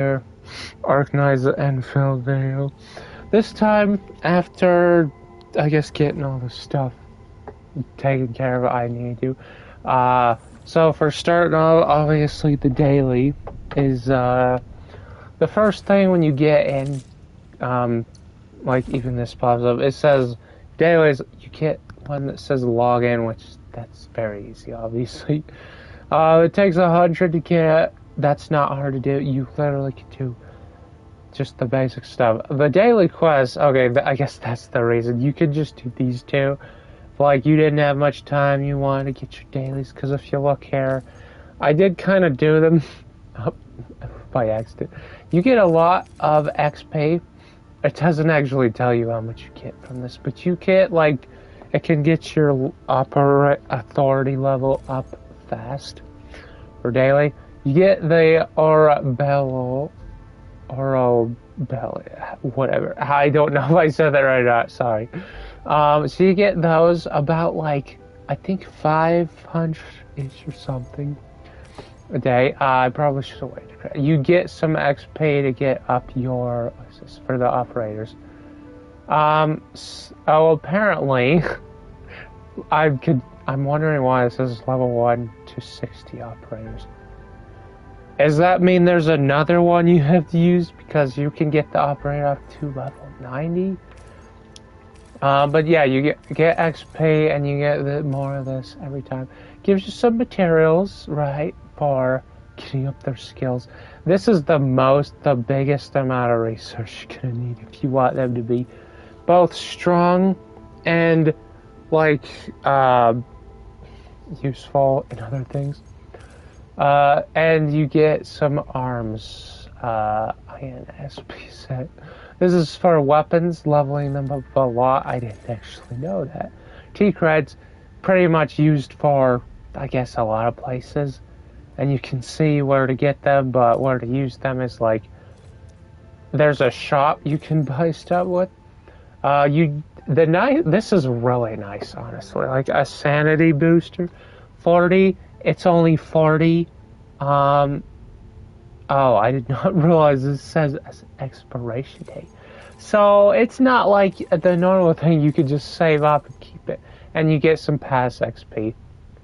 here, Arknights Endfield video. This time, after, I guess, getting all the stuff taken care of I need to. So for starting off, obviously the daily is, the first thing when you get in, like even this pops up, it says, dailies, you get one that says login, which that's very easy, obviously. It takes 100 to get. That's not hard to do. You literally can do just the basic stuff. The daily quest, okay, I guess that's the reason. You could just do these two. Like, you didn't have much time, you wanted to get your dailies, because if you look here, I did kind of do them by accident. You get a lot of XP. It doesn't actually tell you how much you get from this, but you get, like, it can get your authority level up fast for daily. You get the whatever. I don't know if I said that right or not, sorry. So you get those about, like, I think 500-ish or something a day. I probably should have waited. You get some XP to get up your, what's this, for the operators. Apparently, I'm wondering why it says level 1 to 60 operators. Does that mean there's another one you have to use? Because you can get the operator up to level 90? But yeah, you get XP and you get more of this every time. Gives you some materials, right, for getting up their skills. This is the biggest amount of research you're gonna need if you want them to be both strong and, like, useful in other things. And you get some arms, INSP set. This is for weapons, leveling them up a lot. I didn't actually know that. T-creds, pretty much used for, I guess, a lot of places. And you can see where to get them, but where to use them is, like, there's a shop you can buy stuff with. This is really nice, honestly. Like, a sanity booster, 40. It's only 40. Oh, I did not realize this says expiration date. So it's not like the normal thing you could just save up and keep it. And you get some past XP.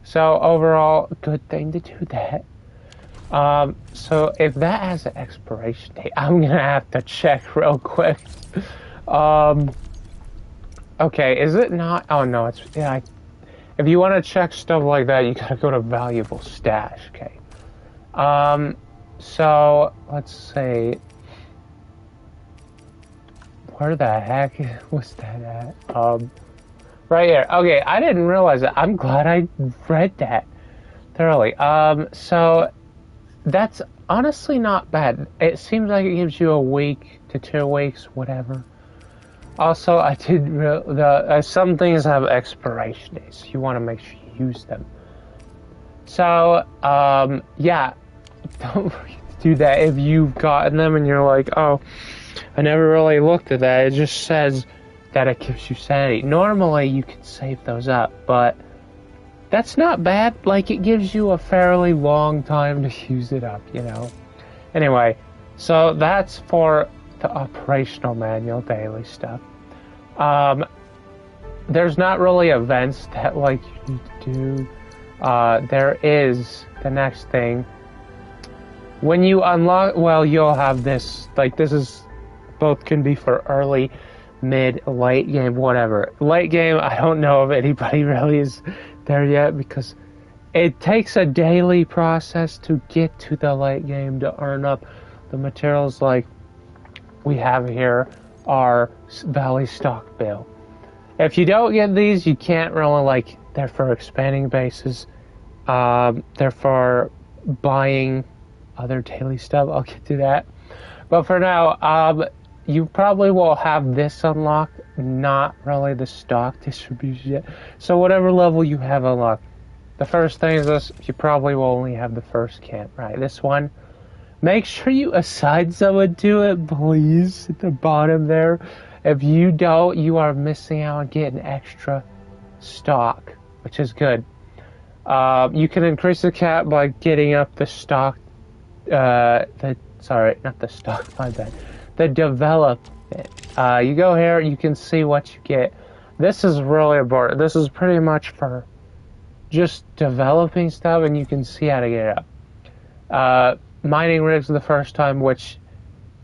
So overall, good thing to do that. So if that has an expiration date, I'm gonna have to check real quick. Okay, is it not? Oh no, it's, yeah, if you want to check stuff like that, you gotta go to valuable stash, okay? So, let's see. Where the heck was that at? Right here. Okay, I didn't realize that. I'm glad I read that thoroughly. So, that's honestly not bad. It seems like it gives you a week to 2 weeks, whatever. Also, I did some things have expiration dates. You want to make sure you use them. So, yeah, don't forget to do that if you've gotten them and you're like, oh, I never really looked at that. It just says that it gives you sanity. Normally, you can save those up, but that's not bad. Like, it gives you a fairly long time to use it up, you know? Anyway, so that's for the operational manual daily stuff. There's not really events that, like, you need to do. There is the next thing. When you unlock, well, you'll have this, like, this is, both can be for early, mid, late game, whatever. Late game, I don't know if anybody really is there yet, because it takes a daily process to get to the late game to earn up the materials like we have here, our Valley Stock Bill. If you don't get these, you can't really, like, they're for expanding bases, they're for buying other daily stuff. I'll get to that. But for now, you probably will have this unlocked, not really the stock distribution yet. So whatever level you have unlocked, the first thing is this, you probably will only have the first camp, right? This one, make sure you assign someone to it, please, at the bottom there. If you don't, you are missing out on getting extra stock, which is good. You can increase the cap by getting up the stock, the sorry, not the stock, my bad. The development. You go here, you can see what you get. This is really important. This is pretty much for just developing stuff, and you can see how to get it up. Mining rigs the first time, which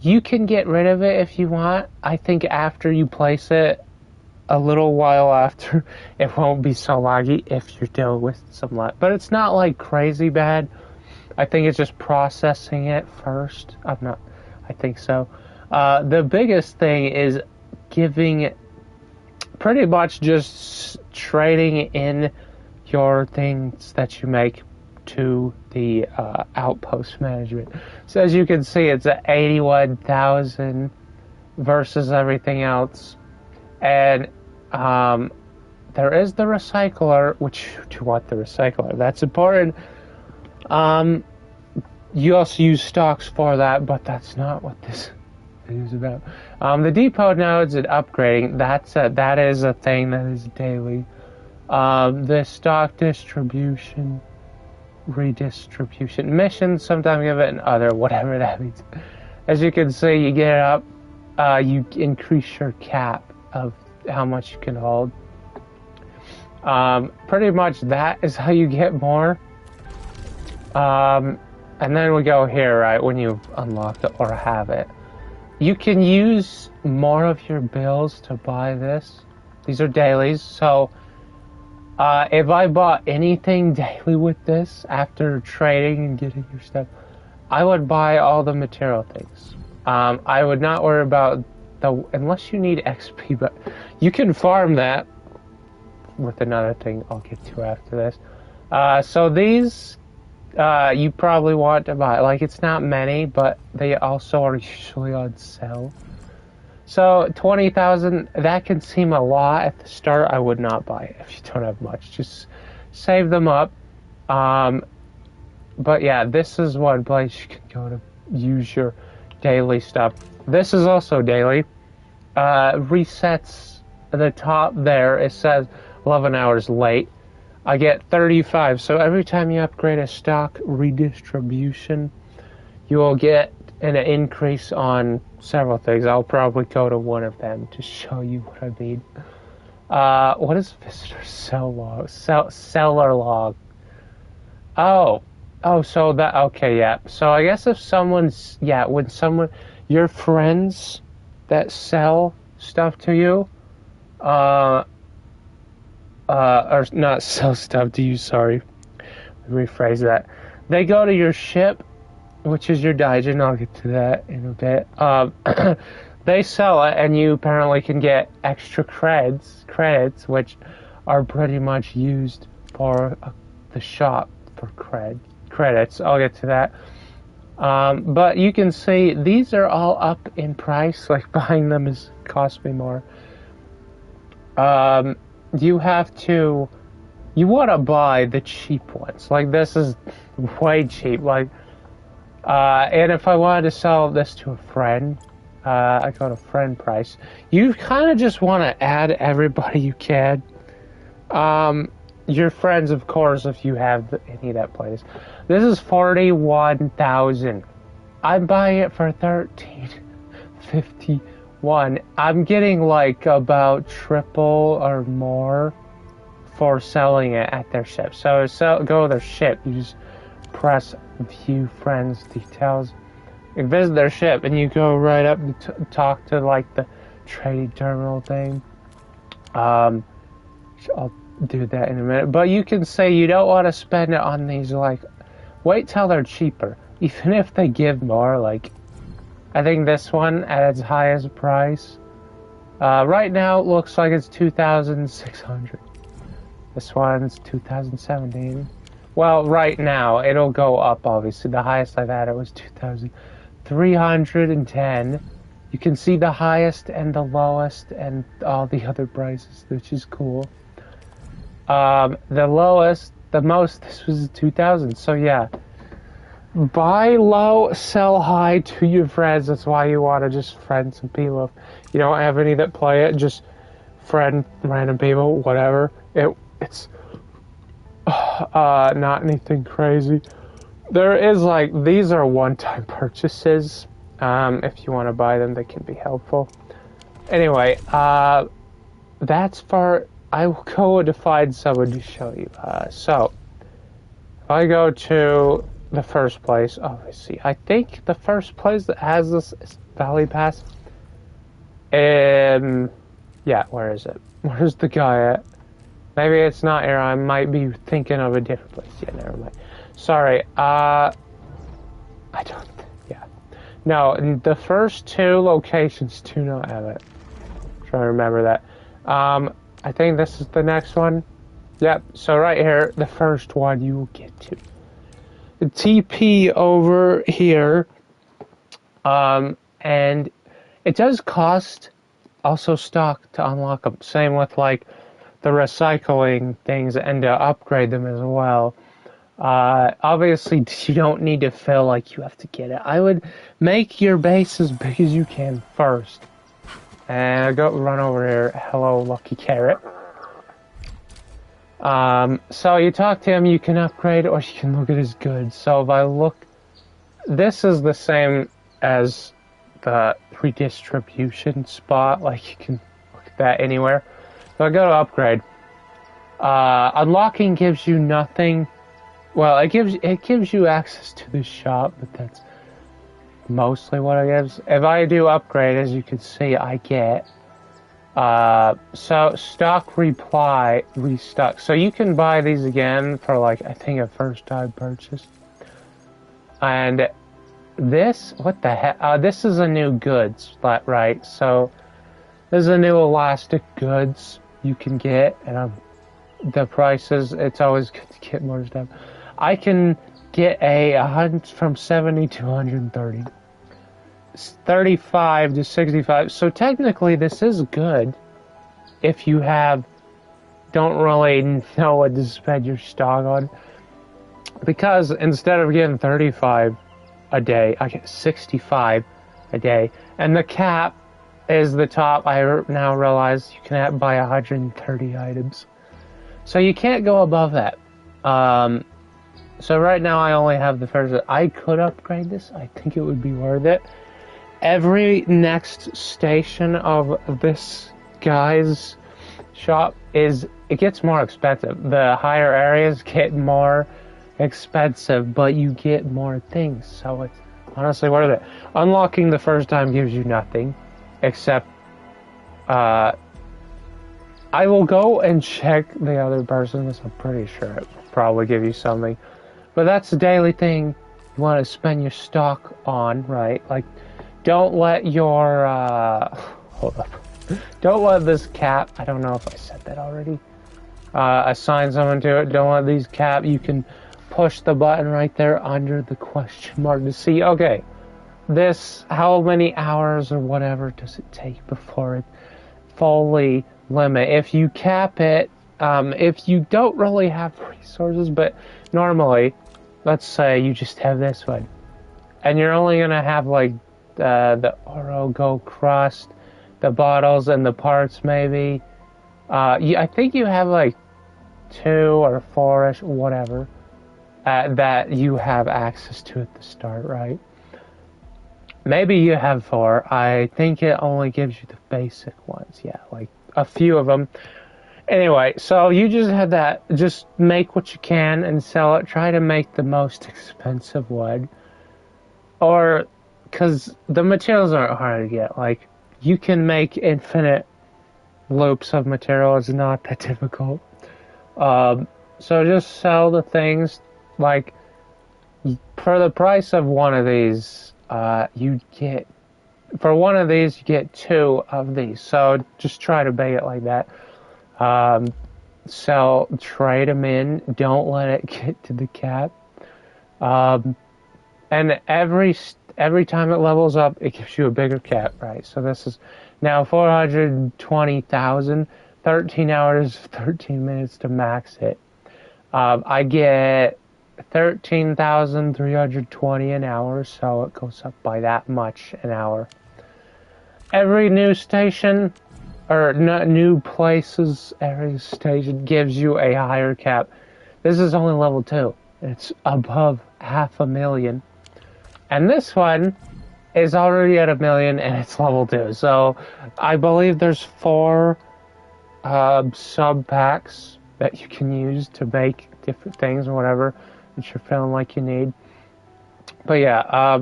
you can get rid of it if you want. I think after you place it, a little while after, it won't be so laggy if you're dealing with some lag. But it's not like crazy bad. I think it's just processing it first. I think so. The biggest thing is giving, pretty much just trading in your things that you make to the outpost management. So as you can see, it's at 81,000 versus everything else. And there is the recycler, which do you want the recycler? That's important. You also use stocks for that, but that's not what this is about. The depot nodes and upgrading, that is a thing that is daily. The stock distribution, redistribution, missions, sometimes give it an other, whatever that means. As you can see, you get it up, you increase your cap of how much you can hold. Pretty much that is how you get more. And then we go here, right, when you've unlocked it or have it. You can use more of your bills to buy this. These are dailies, so if I bought anything daily with this after trading and getting your stuff, I would buy all the material things. I would not worry about unless you need XP, but you can farm that with another thing I'll get to after this. So these, you probably want to buy. Like, it's not many, but they also are usually on sale. So 20,000, that can seem a lot at the start. I would not buy it if you don't have much. Just save them up. But yeah, this is one place you can go to use your daily stuff. This is also daily. Resets at the top there. It says 11 hours late. I get 35. So every time you upgrade a stock redistribution, you will get an increase on several things. I'll probably go to one of them to show you what I mean. What is visitor cell log? Seller log. Oh, so that, okay, yeah. So I guess if someone's, yeah, when someone, your friends that sell stuff to you, or not sell stuff to you, sorry. Rephrase that. They go to your ship, which is your Daijin, I'll get to that in a bit. They sell it, and you apparently can get extra credits, which are pretty much used for the shop for credits. I'll get to that. But you can see these are all up in price. Like, buying them is cost me more. You want to buy the cheap ones. Like, this is way cheap. Like, and if I wanted to sell this to a friend, I go to friend price. You kind of just want to add everybody you can. Your friends, of course, if you have any of that place. This is 41,000. I'm buying it for 13.51. I'm getting like about triple or more for selling it at their ship. So go to their ship. You just press view friends details. You visit their ship and you go right up and talk to like the trading terminal thing. I'll do that in a minute. But you can say you don't want to spend it on these, like, wait till they're cheaper. Even if they give more, like, I think this one at its highest price, right now it looks like it's 2,600. This one's 2,017. Well, right now, it'll go up, obviously. The highest I've had it was 2,310. You can see the highest and the lowest and all the other prices, which is cool. The lowest, the most, this was 2,000. So yeah, buy low, sell high to your friends. That's why you want to just friend some people. If you don't have any that play it, just friend random people, whatever. It's not anything crazy. There is like, these are one-time purchases. If you want to buy them, they can be helpful. Anyway, that's for, I will go to find someone to show you. So, if I go to the first place, obviously, I think the first place that has this Valley Pass, yeah, where is it? Where's the guy at? Maybe it's not here, I might be thinking of a different place. Yeah, never mind. Sorry, I don't, yeah. No, the first two locations do not have it. I'm trying to remember that. I think this is the next one. Yep, so right here, the first one you will get to. The TP over here, and it does cost also stock to unlock them. Same with like the recycling things and to upgrade them as well. Obviously you don't need to feel like you have to get it. I would make your base as big as you can first. And I go run over here. Hello, Lucky Carrot. So you talk to him, you can upgrade or you can look at his goods. So if I look, this is the same as the redistribution spot. Like you can look at that anywhere. So I go to upgrade. Unlocking gives you nothing. Well, it gives you access to the shop, but that's mostly what it gives. If I do upgrade, as you can see, I get so stock restock. So you can buy these again for like I think a first time purchase. And this, what the heck? This is a new goods, right? So there's a new elastic goods you can get, and the prices. It's always good to get more stuff. I can get from 70 to 130. 35 to 65. So technically this is good if you don't really know what to spend your stock on. Because instead of getting 35 a day, I get 65 a day. And the cap is the top. I now realize you can buy 130 items. So you can't go above that. So right now I only have the first. I could upgrade this. I think it would be worth it. Every next station of this guy's shop it gets more expensive. The higher areas get more expensive, but you get more things. So it's honestly worth it. Unlocking the first time gives you nothing, except I will go and check the other person, because I'm pretty sure it will probably give you something. But that's the daily thing you want to spend your stock on, right? Like, don't let your, hold up. Don't let this cap, I don't know if I said that already, assign someone to it. Don't let these cap, you can push the button right there under the question mark to see, okay, how many hours or whatever does it take before it fully limit. If you cap it, if you don't really have resources, but normally, let's say you just have this one, and you're only gonna have like the Oro Gold Crust, the bottles, and the parts maybe. I think you have like 2 or 4-ish, whatever, that you have access to at the start, right? Maybe you have 4. I think it only gives you the basic ones, yeah, like a few of them. Anyway, so you just have that, just make what you can and sell it. Try to make the most expensive one. Or, because the materials aren't hard to get. Like, you can make infinite loops of material. It's not that difficult. So just sell the things. Like, for the price of one of these, you get 2 of these. So just try to bake it like that. Trade them in. Don't let it get to the cap. And every time it levels up, it gives you a bigger cap, right? So this is now 420,000, 13 hours, 13 minutes to max it. I get 13,320 an hour, so it goes up by that much an hour. Every new station, or new places, every station gives you a higher cap. This is only level 2. It's above 500,000. And this one is already at 1,000,000 and it's level 2. So I believe there's 4 sub packs that you can use to make different things or whatever that you're feeling like you need. But yeah,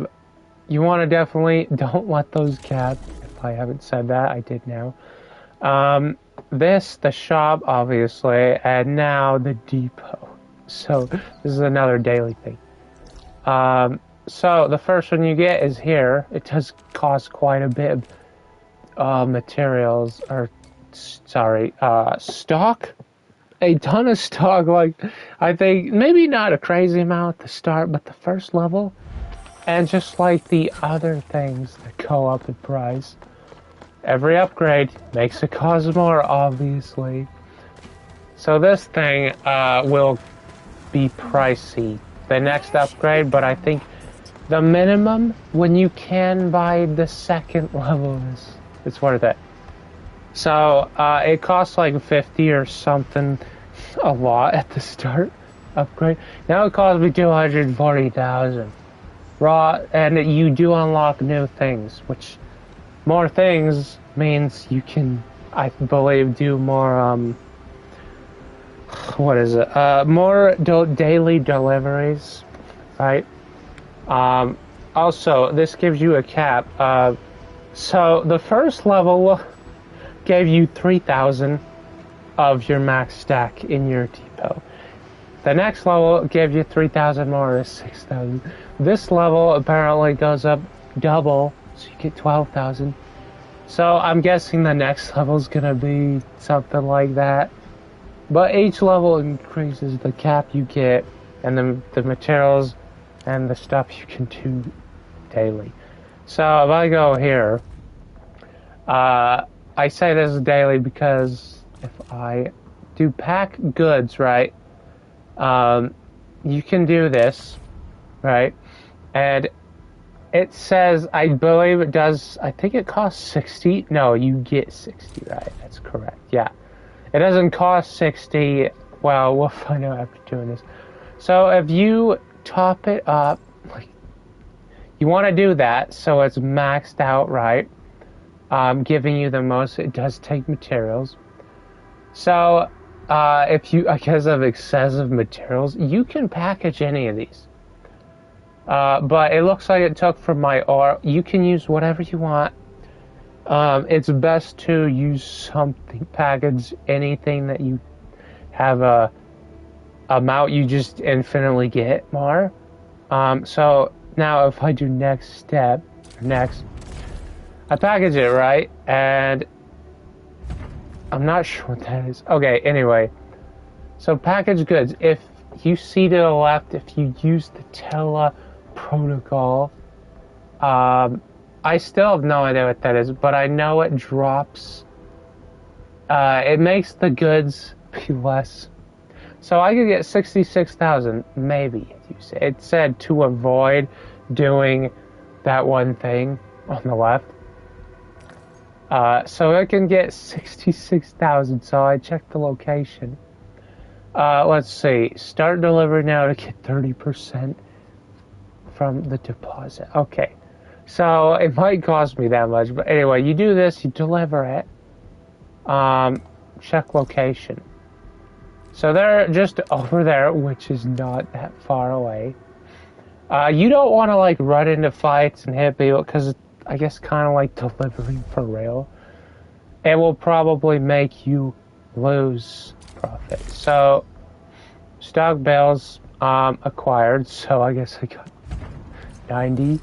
you want to definitely don't let those cap. If I haven't said that, I did now. The shop, obviously, and now the depot. So this is another daily thing. So the first one you get is here. It does cost quite a bit of materials, or sorry, stock. A ton of stock. Like, I think maybe not a crazy amount at the start, but the first level, and just like the other things that go up in price. Every upgrade makes it cost more, obviously. So this thing will be pricey. The next upgrade, but I think the minimum when you can buy the second level is it's worth it. So it costs like 50 or something, a lot at the start upgrade. Now it costs me 240,000 raw, and you do unlock new things, which more things means you can, I believe, do more what is it? More daily deliveries, right? Also, this gives you a cap. So the first level gave you 3,000 of your max stack in your depot. The next level gave you 3,000 more, is 6,000. This level apparently goes up double, so you get 12,000. So I'm guessing the next level is gonna be something like that. But each level increases the cap you get and the materials and the stuff you can do daily. So if I go here, I say this is daily because if I do pack goods, right, you can do this, right, and it says, I believe it does, I think it costs 60, no, you get 60, right, that's correct, yeah. It doesn't cost 60, well, we'll find out after doing this. So if you top it up, like, you want to do that so it's maxed out, right, giving you the most. It does take materials. So if you, because of excessive materials, you can package any of these. But it looks like it took from my ore. You can use whatever you want. It's best to use something, package anything that you have a amount you just infinitely get more. So now if I do next, I package it, right? And I'm not sure what that is. Okay, anyway. So package goods. If you see to the left, if you use the Tela protocol, I still have no idea what that is, but I know it drops. It makes the goods be less. So I could get 66,000, maybe. It said to avoid doing that one thing on the left. So I can get 66,000, so I checked the location. Let's see. Start delivery now to get 30% from the deposit. Okay. So it might cost me that much, but anyway, you do this, you deliver it. Check location. So they're just over there, which is not that far away. You don't want to like run into fights and hit people because I guess kind of like delivering for real. It will probably make you lose profit. So stock bales acquired. So I guess I got 90.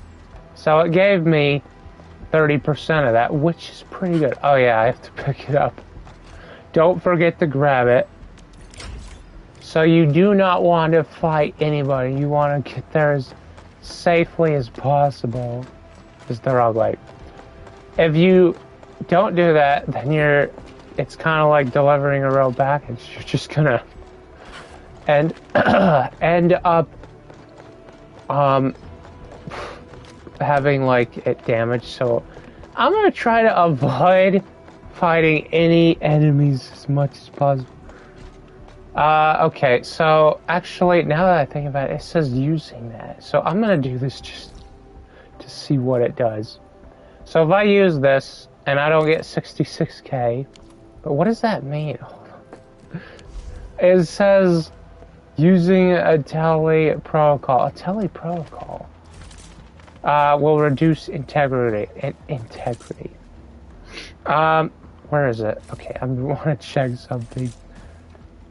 So it gave me 30% of that, which is pretty good. Oh yeah, I have to pick it up. Don't forget to grab it. So you do not want to fight anybody. You want to get there as safely as possible. Because they're all like, if you don't do that, then it's kind of like delivering a real package. You're just gonna end up having like it damaged. So I'm gonna try to avoid fighting any enemies as much as possible. Okay, so actually, now that I think about it, it says using that. So I'm gonna do this just to see what it does. So if I use this, and I don't get 66k, but what does that mean? Hold on. It says using a tele protocol. A tele protocol will reduce integrity. Integrity. Where is it? Okay, I want to check something.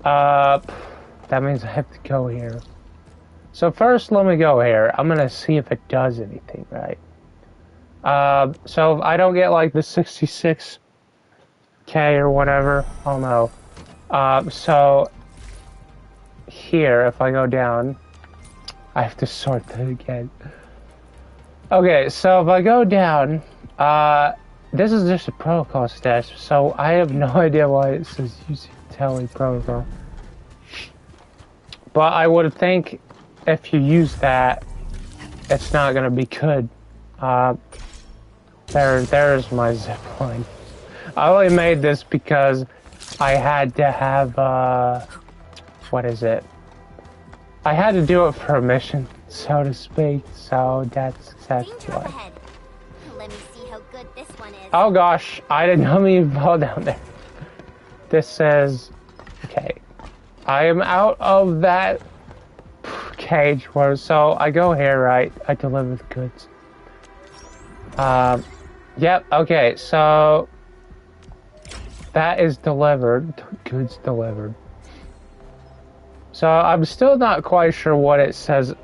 That means I have to go here. So first, let me go here. I'm gonna see if it does anything, right? So if I don't get like the 66k or whatever, I'll know. So here, if I go down, I have to sort that again. Okay, so if I go down, this is just a protocol stash, so I have no idea why it says using tele protocol. But I would think if you use that, it's not gonna be good. There's my zip line. I only made this because I had to have, what is it? I had to do it for a mission, so to speak, so that's exactly why. Let me see how good this one is. Oh gosh, I did not mean to fall down there. This says, okay, I am out of that cage where, so I go here, right? I deliver the goods. Yep, okay, so that is delivered. Goods delivered. So I'm still not quite sure what it says.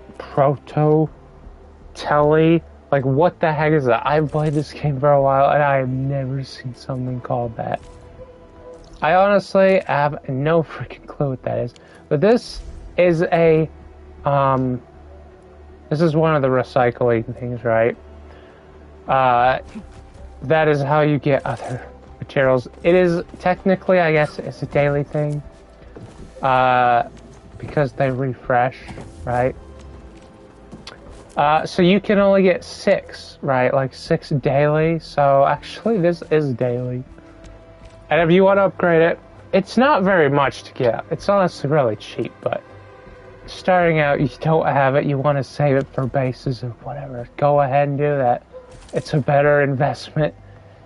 Tele. Like, what the heck is that? I've played this game for a while and I have never seen something called that. I honestly have no freaking clue what that is. But this is a, this is one of the recycling things, right? That is how you get other materials. It is technically, I guess, it's a daily thing. Because they refresh, right? So you can only get 6, right? Like 6 daily. So actually this is daily. And if you want to upgrade it, it's not very much to get. It's honestly really cheap, but starting out, you don't have it. You want to save it for bases or whatever. Go ahead and do that. It's a better investment.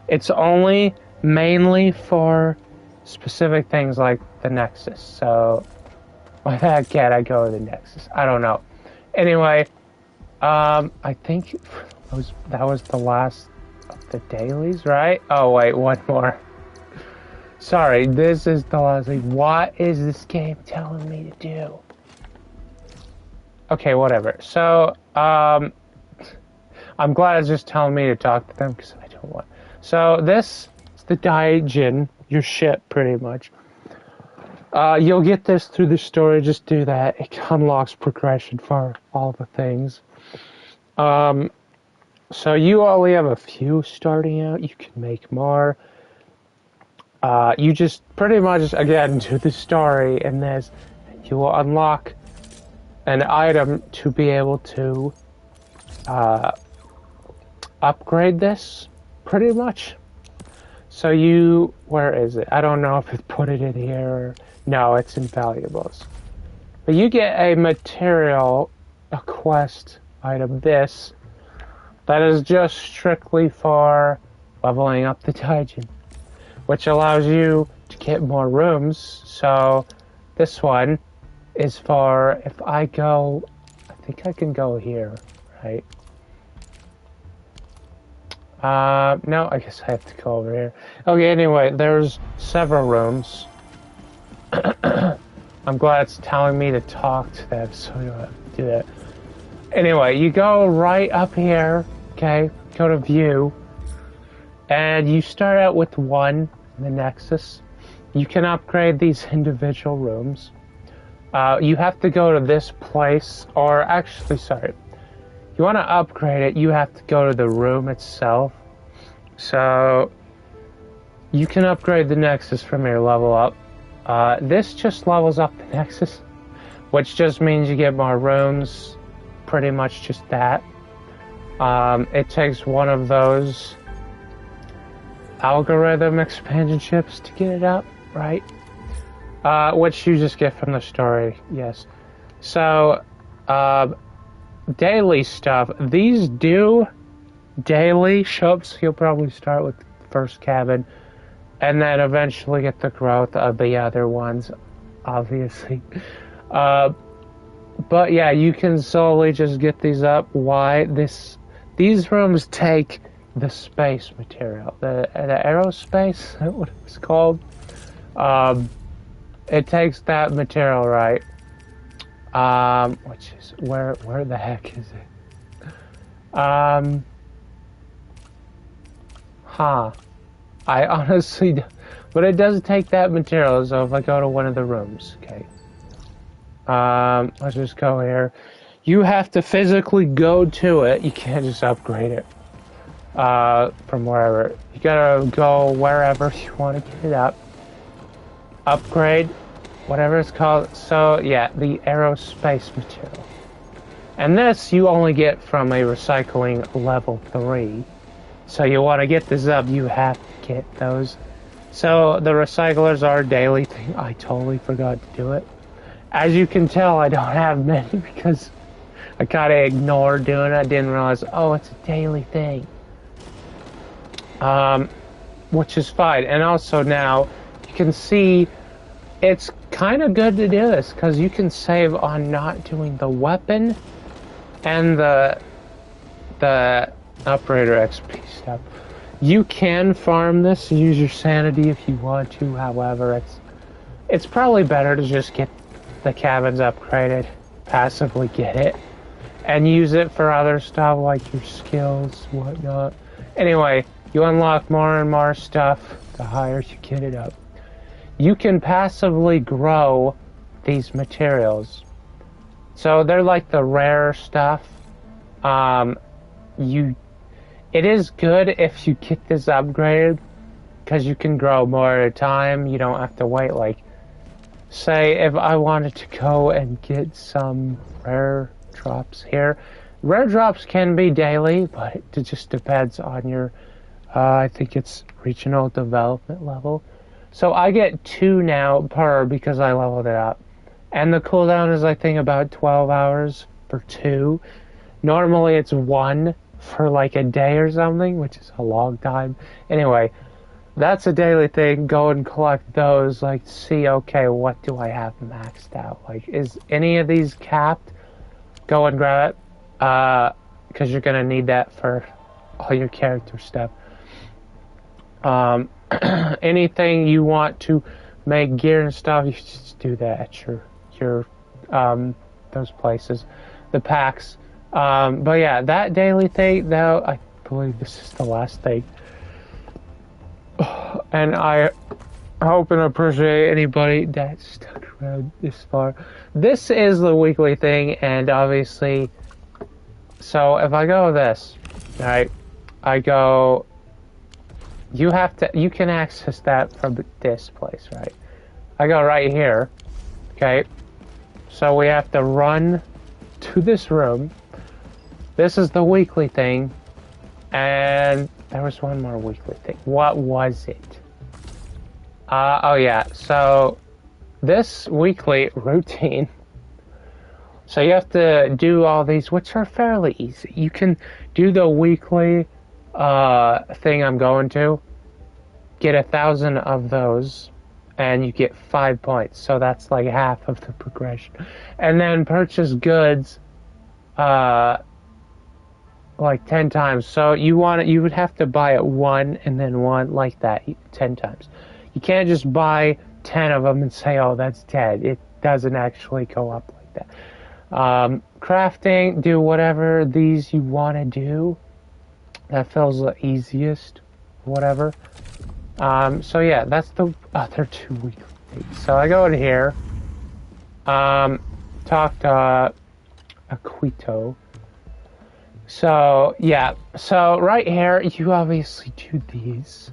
It's only mainly for specific things like the Nexus. So why that cat I go to the Nexus? I don't know. Anyway, I think that was the last of the dailies, right? Oh wait, one more. Sorry, this is the last thing. What is this game telling me to do? Okay, whatever. So, I'm glad it's just telling me to talk to them because I don't want. So this is the Daijin, your ship, pretty much. You'll get this through the story. Just do that. It unlocks progression for all the things. So you only have a few starting out. You can make more. You just pretty much, again, do the story in this. You will unlock an item to be able to upgrade this, pretty much. So you, where is it? I don't know if it put it in here. No, it's in valuables. But you get a material, a quest item, this, that is just strictly for leveling up the Daijin, which allows you to get more rooms. So this one is for, if I go, I think I can go here, right? No, I guess I have to go over here. Okay, anyway, there's several rooms. I'm glad it's telling me to talk to them, so you don't have to do that. Anyway, you go right up here, okay? Go to view. And you start out with 1 in the Nexus. You can upgrade these individual rooms. You have to go to this place, or actually, sorry. If you want to upgrade it, you have to go to the room itself. So, you can upgrade the Nexus from your level up. This just levels up the Nexus, which just means you get more rooms, pretty much just that. It takes one of those algorithm expansion chips to get it up, right? Which you just get from the story, yes. So, daily stuff. These do daily shops. You'll probably start with first cabin, and then eventually get the growth of the other ones, obviously. But yeah, you can slowly just get these up. Why? These rooms take the space material, the aerospace, is that what it was called? It takes that material, right? Which is where the heck is it? I honestly, but it does take that material. So if I go to one of the rooms, okay. Let's just go here. You have to physically go to it. You can't just upgrade it from wherever. You gotta go wherever you want to get it up. Upgrade, whatever it's called. So yeah, the aerospace material. And this you only get from a recycling level 3. So you want to get this up, you have to get those. So the recyclers are a daily thing. I totally forgot to do it. As you can tell, I don't have many because I kind of ignored doing it. I didn't realize, oh, it's a daily thing. Which is fine. And also now, you can see it's kind of good to do this because you can save on not doing the weapon and the operator XP stuff. You can farm this, use your sanity if you want to. However, it's probably better to just get the cabins upgraded, passively get it, and use it for other stuff like your skills, whatnot. Anyway, you unlock more and more stuff the higher you get it up. You can passively grow these materials. So they're like the rare stuff. It is good if you get this upgraded because you can grow more at a time. You don't have to wait. Like, say if I wanted to go and get some rare drops here. Rare drops can be daily, but it just depends on your, I think it's regional development level. So I get 2 now per because I leveled it up. And the cooldown is, I think, about 12 hours for 2. Normally it's 1 for like a day or something, which is a long time. Anyway, that's a daily thing. Go and collect those. Like, see, okay, what do I have maxed out? Like, is any of these capped? Go and grab it. Because you're going to need that for all your character stuff. Anything you want to make gear and stuff, you just do that at your those places. The packs. But yeah, that daily thing, now I believe this is the last thing. And I hope and appreciate anybody that stuck around this far. This is the weekly thing, and obviously, so if I go this, right, I go, you can access that from this place, right? I go right here, okay? So we have to run to this room. This is the weekly thing, and there was one more weekly thing. What was it? Oh yeah, so this weekly routine, so you have to do all these, which are fairly easy. You can do the weekly thing I'm going to, get 1,000 of those, and you get 5 points, so that's like half of the progression. And then purchase goods, like 10 times. So you would have to buy it 1 and then 1 like that 10 times. You can't just buy 10 of them and say, oh, that's 10. It doesn't actually go up like that. Crafting, do whatever these you want to do. That feels the easiest, whatever. So yeah, that's the other 2 weekly things. So I go in here, talk to Aquito. So, yeah. So, right here, you obviously do these.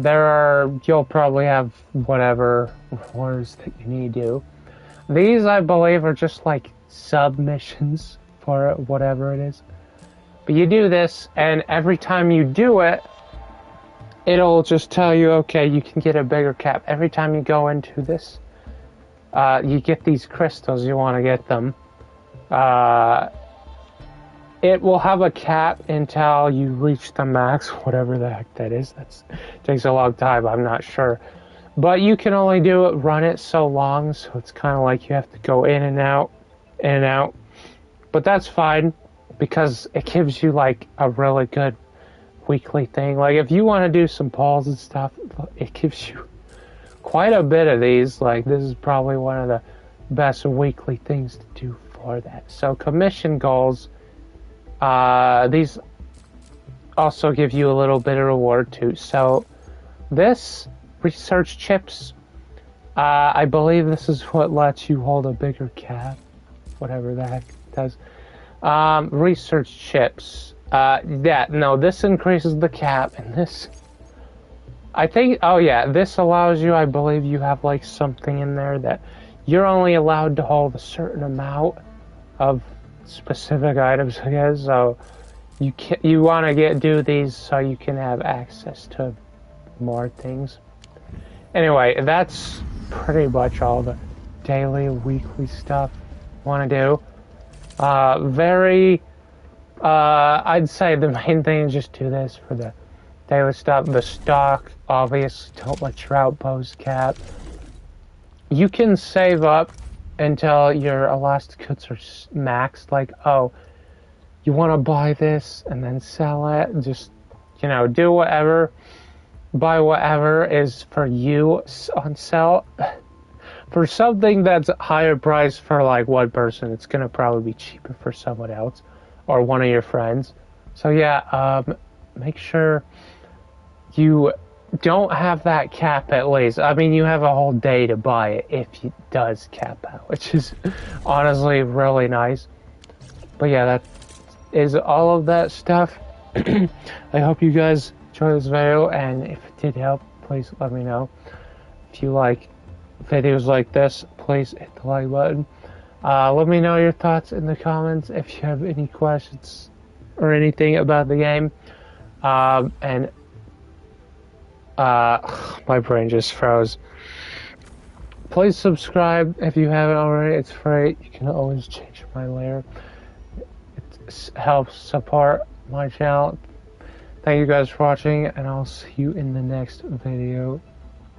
You'll probably have whatever rewards that you need to do. These, I believe, are just like submissions for whatever it is. But you do this, and every time you do it, it'll just tell you, okay, you can get a bigger cap. Every time you go into this, you get these crystals, you want to get them. It will have a cap until you reach the max, whatever the heck that is. That takes a long time, I'm not sure. But you can only run it so long, so it's kind of like you have to go in and out, in and out. But that's fine, because it gives you like a really good weekly thing. Like if you want to do some polls and stuff, it gives you quite a bit of these. Like this is probably one of the best weekly things to do for that. So commission goals, these also give you a little bit of reward too. So this research chips, I believe this is what lets you hold a bigger cap, whatever the heck it does. Research chips, this increases the cap, and this, I think, oh yeah, this allows you, I believe you have like something in there that you're only allowed to hold a certain amount of specific items, I guess. So you want to do these so you can have access to more things. Anyway, that's pretty much all the daily, weekly stuff I want to do. I'd say the main thing is just do this for the daily stuff. The stock, obviously, don't let your outpost cap. You can save up until your elastic goods are maxed. Like, oh, you want to buy this and then sell it. Just, do whatever. Buy whatever is for you on sale. For something that's higher price for like one person, it's gonna probably be cheaper for someone else or one of your friends. So yeah, make sure you don't have that cap at least. I mean, you have a whole day to buy it if it does cap out, which is honestly really nice. But yeah, that is all of that stuff. I hope you guys enjoyed this video, and if it did help, please let me know. If you like videos like this, please hit the like button. Let me know your thoughts in the comments if you have any questions or anything about the game. My brain just froze. Please subscribe if you haven't already. It's free. You can always change my layer. It helps support my channel. Thank you guys for watching, and I'll see you in the next video.